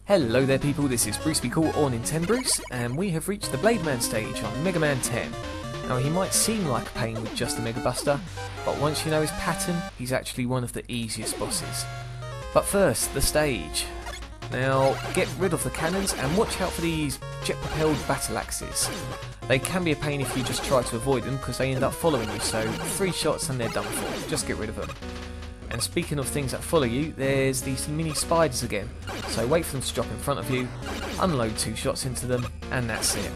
Hello there people, this is Bruce Be Cool or Nintendo, and we have reached the Blademan stage on Megaman 10. Now he might seem like a pain with just the Mega Buster, but once you know his pattern, he's actually one of the easiest bosses. But first, the stage. Now, get rid of the cannons and watch out for these jet-propelled battle axes. They can be a pain if you just try to avoid them because they end up following you, so 3 shots and they're done for. Just get rid of them. And speaking of things that follow you, there's these mini spiders again. So wait for them to drop in front of you, unload 2 shots into them, and that's it.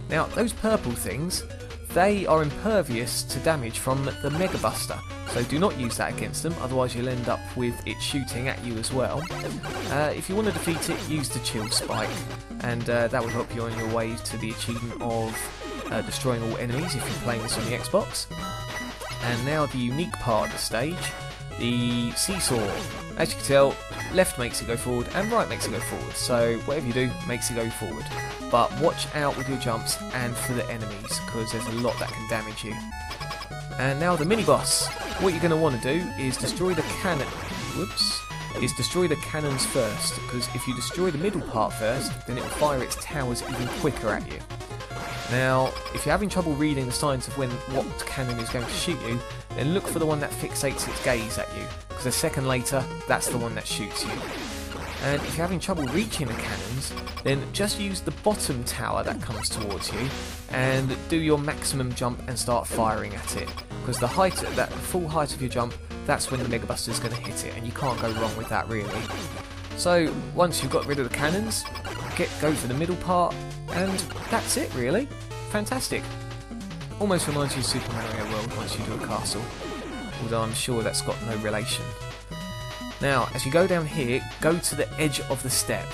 Now, those purple things, they are impervious to damage from the Mega Buster. So do not use that against them, otherwise you'll end up with it shooting at you as well. If you want to defeat it, use the Chill Spike, and that will help you on your way to the achievement of destroying all enemies if you're playing this on the Xbox. And now the unique part of the stage. The seesaw. As you can tell, left makes it go forward and right makes it go forward, so whatever you do makes it go forward. But watch out with your jumps and for the enemies, because there's a lot that can damage you. And now the mini boss. What you're going to want to do is destroy the cannon. Destroy the cannons first, because if you destroy the middle part first, then it will fire its towers even quicker at you. Now, if you're having trouble reading the signs of what cannon is going to shoot you, then look for the one that fixates its gaze at you, because a second later, that's the one that shoots you. And if you're having trouble reaching the cannons, then just use the bottom tower that comes towards you, and do your maximum jump and start firing at it, because the full height of your jump, that's when the Mega Buster is going to hit it, and you can't go wrong with that really. So, once you've got rid of the cannons, go for the middle part, and that's it really. Fantastic. Almost reminds you of Super Mario World once you do a castle, although I'm sure that's got no relation. Now, as you go down here, go to the edge of the step,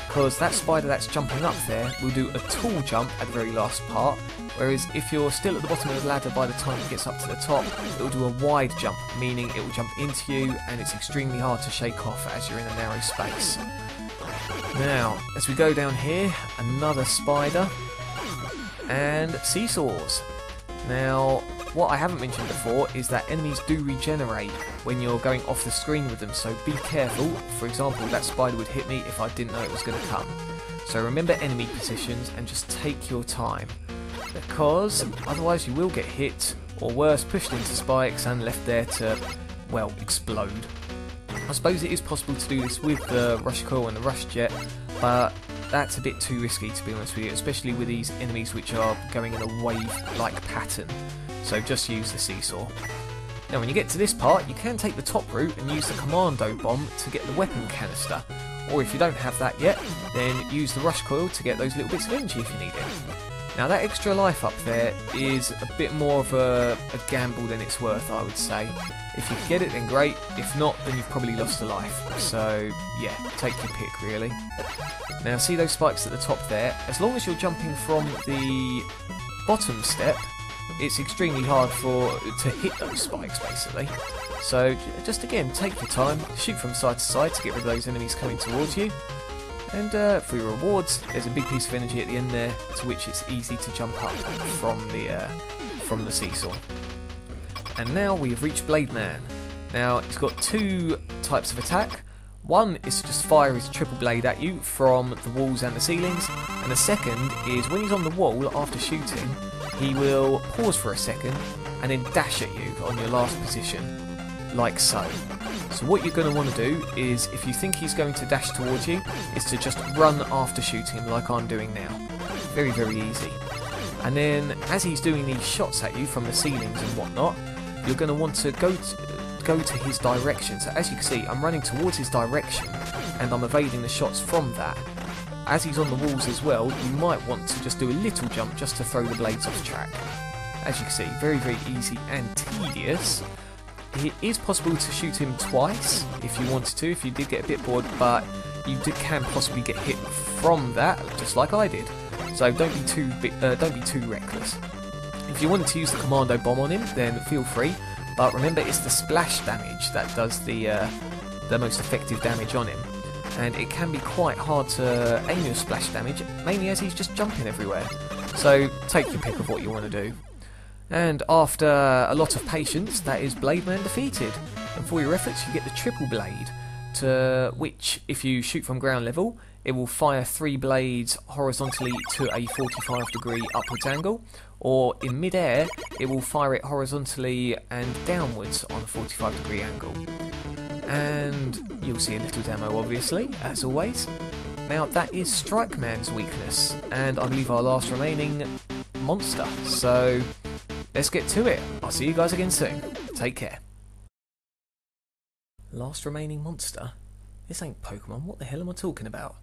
because that spider that's jumping up there will do a tall jump at the very last part, whereas if you're still at the bottom of the ladder by the time it gets up to the top, it will do a wide jump, meaning it will jump into you and it's extremely hard to shake off as you're in a narrow space. Now, as we go down here, another spider, and seesaws. Now, what I haven't mentioned before is that enemies do regenerate when you're going off the screen with them, so be careful. For example, that spider would hit me if I didn't know it was going to come. So remember enemy positions and just take your time, because otherwise you will get hit, or worse, pushed into spikes and left there to, well, explode. I suppose it is possible to do this with the Rush Coil and the Rush Jet, but that's a bit too risky to be honest with you, especially with these enemies which are going in a wave-like pattern. So just use the seesaw. Now when you get to this part, you can take the top route and use the commando bomb to get the weapon canister. Or if you don't have that yet, then use the Rush Coil to get those little bits of energy if you need it. Now that extra life up there is a bit more of a gamble than it's worth, I would say. If you get it, then great. If not, then you've probably lost a life. So yeah, take your pick really. Now see those spikes at the top there? As long as you're jumping from the bottom step, it's extremely hard to hit those spikes basically. So just again, take your time, shoot from side to side to get rid of those enemies coming towards you. And for your rewards, there's a big piece of energy at the end there, to which it's easy to jump up from the seesaw. And now we have reached Blademan. Now it's got 2 types of attack. One is to just fire his triple blade at you from the walls and the ceilings, and the second is when he's on the wall after shooting, he will pause for a second and then dash at you on your last position, like so. So what you're going to want to do is, if you think he's going to dash towards you, is to just run after shooting him like I'm doing now. Very, very easy. And then as he's doing these shots at you from the ceilings and whatnot, you're going to want to go to his direction. So as you can see, I'm running towards his direction and I'm evading the shots from that. As he's on the walls as well, you might want to just do a little jump just to throw the blades off track. As you can see, very, very easy and tedious. It is possible to shoot him twice if you wanted to, if you did get a bit bored, but you can possibly get hit from that, just like I did. So don't be too reckless. If you wanted to use the commando bomb on him, then feel free. But remember, it's the splash damage that does the most effective damage on him, and it can be quite hard to aim your splash damage, mainly as he's just jumping everywhere. So take your pick of what you want to do. And after a lot of patience, that is Blademan defeated. And for your efforts, you get the triple blade. which, if you shoot from ground level, it will fire 3 blades horizontally to a 45-degree upwards angle, or in mid-air it will fire it horizontally and downwards on a 45-degree angle. And you'll see a little demo, obviously, as always. Now that is Strike Man's weakness, and I believe our last remaining monster, so let's get to it. I'll see you guys again soon. Take care. Last remaining monster? This ain't Pokemon, what the hell am I talking about?